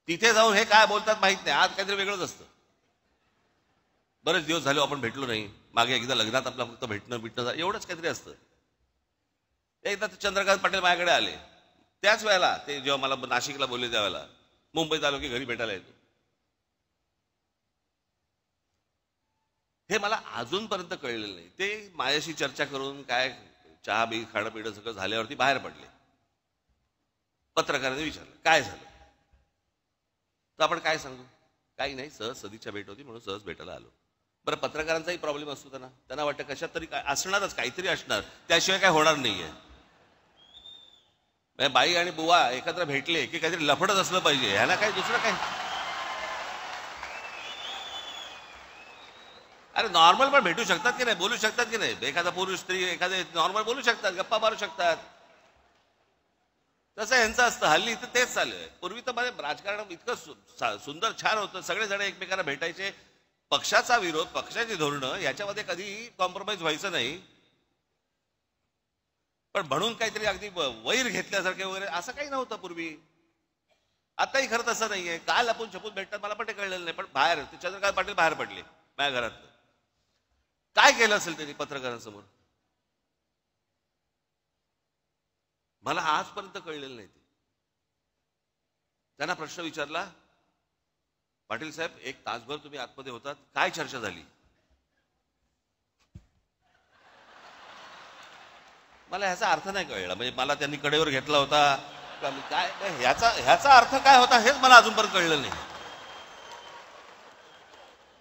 तिथे जाऊन हे काय बोलतात माहित नाही. आज काहीतरी वेगळंच असतं. बरेच दिवस झाले आपण भेटलो नाही. मागे एकदा लग्नात आपलं फक्त भेटणं एवढंच काहीतरी असतं. एकदा चंद्रकांत पाटील माझ्याकडे आले. त्याच वेळेला ते जेव्हा मला नाशिकला बोलले त्यावेळेला मुंबईत आलो की घरी भेटायला येतो. हे मला अजूनपर्यंत कळलेलं नाही. ते माझ्याशी चर्चा करून काय चहा बी खाणं पिणं सगळं झाल्यावरती बाहेर पडले. पत्रकारांनी विचारलं काय झालं, तर आपण काय सांगू? काही नाही, सहज सदिच्छा भेट होती म्हणून सहज भेटायला आलो. बरं, पत्रकारांचाही प्रॉब्लेम असतो. त्यांना वाटतं कशात तरी असणारच, काहीतरी असणार, त्याशिवाय काय होणार नाहीये. बाई आणि बुवा एकत्र भेटले की काहीतरी लफडच असलं पाहिजे, ह्याला काय दुसरं काय. अरे नॉर्मल पण भेटू शकतात की नाही, बोलू शकतात की नाही. एखादा पुरुष स्त्री एखादे नॉर्मल बोलू शकतात, गप्पा मारू शकतात. तसं यांचं असतं. हल्ली इथं तेच चालू आहे. पूर्वी तर माझे राजकारण इतकं सुंदर छान होतं, सगळेजण एकमेकांना भेटायचे. पक्षाचा विरोध, पक्षाची धोरणं याच्यामध्ये कधी कॉम्प्रोमाइज व्हायचं नाही. पण म्हणून काहीतरी अगदी वैर घेतल्यासारखे वगैरे असं काही नव्हतं पूर्वी. आताही खरं तसं नाहीये. काल आपण छपून भेटतात, मला पण ते कळलेलं नाही. पण बाहेर ते चंद्रकांत पाटील बाहेर पडले माझ्या घरात. काय केलं असेल त्यांनी पत्रकारांसमोर, मला आजपर्यंत कळलेलं नाही. त्यांना प्रश्न विचारला, पाटील साहेब 1 तासभर तुम्ही आतमध्ये होतात, काय चर्चा झाली. मला ह्याचा अर्थ नाही कळला. म्हणजे मला त्यांनी कडेवर घेतला होता काय, ह्याचा अर्थ काय होता हेच मला अजूनपर्यंत कळलं नाही.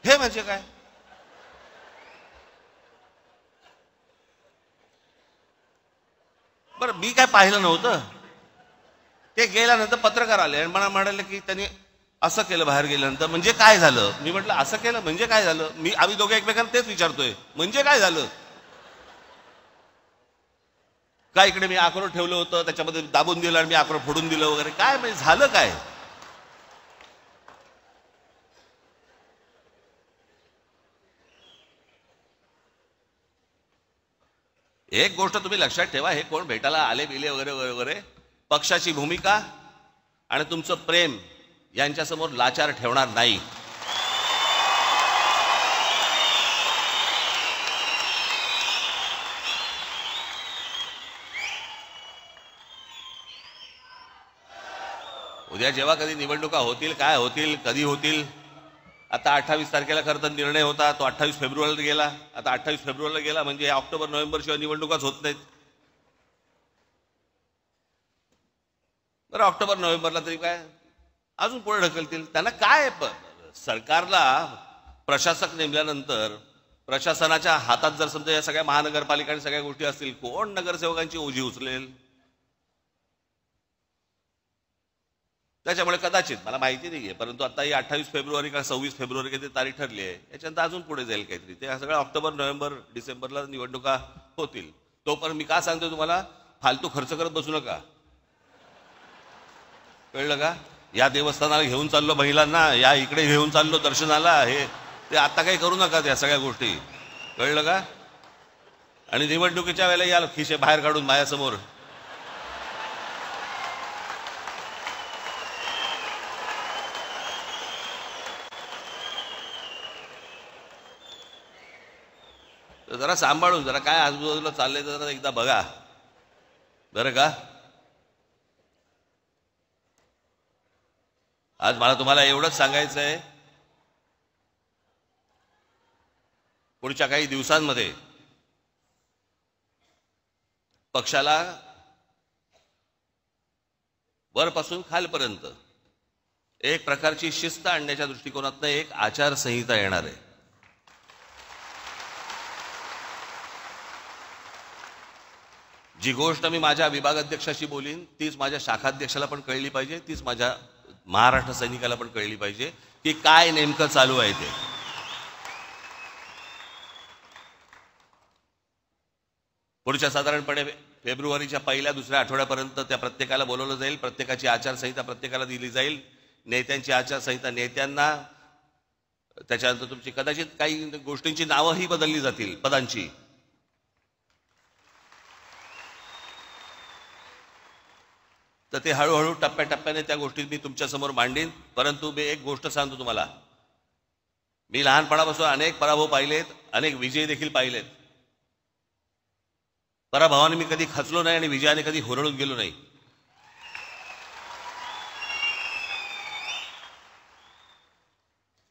हे म्हणजे काय. बरं, मी काय पाहिलं नव्हतं. ते गेल्यानंतर पत्रकार आले आणि मला म्हणाले की त्यांनी असं केलं बाहेर गेल्यानंतर. म्हणजे काय झालं. मी म्हटलं असं केलं म्हणजे काय झालं. आम्ही दोघे एकमेकांना तेच विचारतोय, म्हणजे काय झालं. काय इकडे मी अक्रोड ठेवलं होतं, त्याच्यामध्ये दाबून दिलं आणि मी अक्रोड फोडून दिलं वगैरे, काय म्हणजे झालं काय. एक गोष्ट तुम्ही लक्षात ठेवा, हे कोण भेटायला आले बिले वगैरे वगैरे, पक्षाची भूमिका आणि तुमचं प्रेम यांच्यासमोर लाचार ठेवणार नाही. उद्या जेव्हा कधी निवडणुका होतील, काय होतील, कधी होतील. आता 28 तारखेला खरं तर निर्णय होता, तो 28 फेब्रुवारीला गेला. आता 28 फेब्रुवारीला गेला म्हणजे ऑक्टोबर नोव्हेंबर शिवाय निवडणुकाच होत नाहीत. बरं, ऑक्टोबर नोव्हेंबरला तरी काय अजून पुढे ढकलतील. त्यांना काय, सरकारला प्रशासक नेमल्यानंतर प्रशासनाच्या हातात जर समजा या सगळ्या महानगरपालिका आणि सगळ्या गोष्टी असतील, कोण नगरसेवकांची ओझी उचलेल. त्याच्यामुळे कदाचित, मला माहिती नाहीये, परंतु आता ही 28 फेब्रुवारी का 26 फेब्रुवारी काहीतरी तारीख ठरली आहे. याच्यानंतर अजून पुढे जाईल काहीतरी. ते सगळं ऑक्टोबर नोव्हेंबर डिसेंबरला निवडणुका होतील. तोपर्यंत मी का सांगतो तुम्हाला, फालतू खर्च करत बसू नका. कळलं का. या देवस्थानाला घेऊन चाललो महिलांना, या इकडे घेऊन चाललो दर्शनाला, हे ते आता काही करू नका त्या सगळ्या गोष्टी. कळलं का. आणि निवडणुकीच्या वेळेला या खिशे बाहेर काढून माझ्यासमोर. जरा सांभाळून, जरा काय आजूबाजूला चाललंय जरा एकदा बघा बरं का. आज मला तुम्हाला एवढंच सांगायचं आहे, पुढच्या काही दिवसांमध्ये पक्षाला वरपासून खालपर्यंत एक प्रकारची शिस्त आणण्याच्या दृष्टिकोनातून एक आचारसंहिता येणार आहे. जी गोष्ट मी माझ्या विभागाध्यक्षाशी बोलीन तीच माझ्या शाखाध्यक्षाला पण कळली पाहिजे, तीच माझ्या महाराष्ट्र सैनिकाला पण कळली पाहिजे की काय नेमकं चालू आहे ते. पुढच्या साधारणपणे फेब्रुवारीच्या पहिल्या दुसऱ्या आठवड्यापर्यंत त्या प्रत्येकाला बोलवलं जाईल. प्रत्येकाची आचारसंहिता प्रत्येकाला दिली जाईल. नेत्यांची आचारसंहिता नेत्यांना, त्याच्यानंतर तुमची कदाचित काही गोष्टींची नावंही बदलली जातील, पदांची. तर ते हळूहळू टप्प्याटप्प्याने त्या गोष्टी मी तुमच्यासमोर मांडीन. परंतु मी एक गोष्ट सांगतो तुम्हाला, मी लहानपणापासून अनेक पराभव पाहिलेत, अनेक विजय देखील पाहिलेत. पराभवाने मी कधी खचलो नाही आणि विजयाने कधी हुरळून गेलो नाही.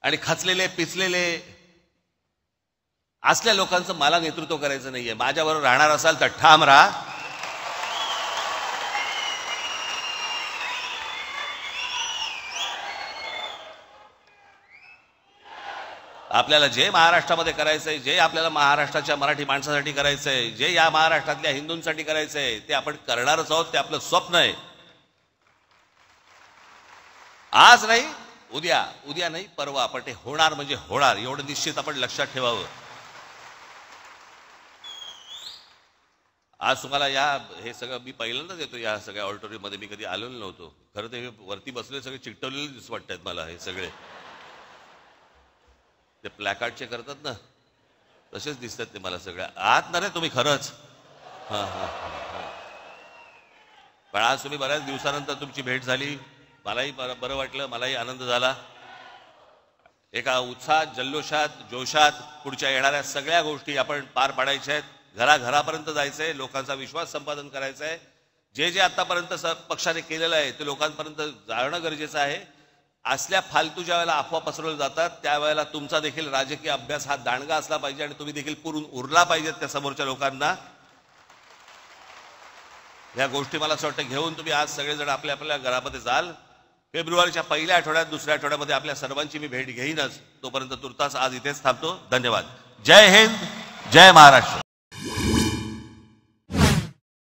आणि खचलेले पिचलेले असल्या लोकांचं मला नेतृत्व करायचं नाहीये. माझ्याबरोबर राहणार असाल तर ठाम राहा. आपल्याला जे महाराष्ट्रामध्ये करायचंय, जे आपल्याला महाराष्ट्राच्या मराठी माणसासाठी करायचंय, जे या महाराष्ट्रातल्या हिंदूंसाठी करायचंय ते आपण करणारच आहोत. ते आपलं स्वप्न आहे. आज नाही, उद्या नाही, परवा, पण ते होणार म्हणजे होणार, एवढं निश्चित आपण लक्षात ठेवावं. आज तुम्हाला हे सगळं मी पहिल्यांदाच येतो या सगळ्या ऑडिटोरियममध्ये. मी कधी आलेलो नव्हतो. खरं ते वरती बसले सगळे चिकटवलेले दिसत वाटतात मला. हे सगळे ते प्लॅकार्डचे करतात ना, तसेच दिसतात ते मला सगळ्या. आत ना रे तुम्ही खरंच. पण आज तुम्ही बऱ्याच दिवसानंतर तुमची भेट झाली. मलाही बरं वाटलं, मलाही आनंद झाला. एका उत्साहात, जल्लोषात, जोशात पुढच्या येणाऱ्या सगळ्या गोष्टी आपण पार पाडायच्या आहेत. घराघरापर्यंत जायचंय, लोकांचा विश्वास संपादन करायचा आहे. जे जे आतापर्यंत पक्षाने केलेलं आहे ते लोकांपर्यंत जाणं गरजेचं आहे. असल्या फालतू ज्या वेळेला अफवा पसरवल्या जातात त्यावेळेला तुमचा देखील राजकीय अभ्यास हा दांडगा असला पाहिजे आणि तुम्ही देखील पुरून उरला पाहिजेत त्या समोरच्या लोकांना. या गोष्टी मला असं वाटतं घेऊन तुम्ही आज सगळेजण आपल्या आपल्या घरामध्ये जाल. फेब्रुवारीच्या पहिल्या आठवड्यात, दुसऱ्या आठवड्यामध्ये आपल्या सर्वांची मी भेट घेईनच. तोपर्यंत तुर्तास आज इथेच थांबतो. धन्यवाद. जय हिंद, जय महाराष्ट्र.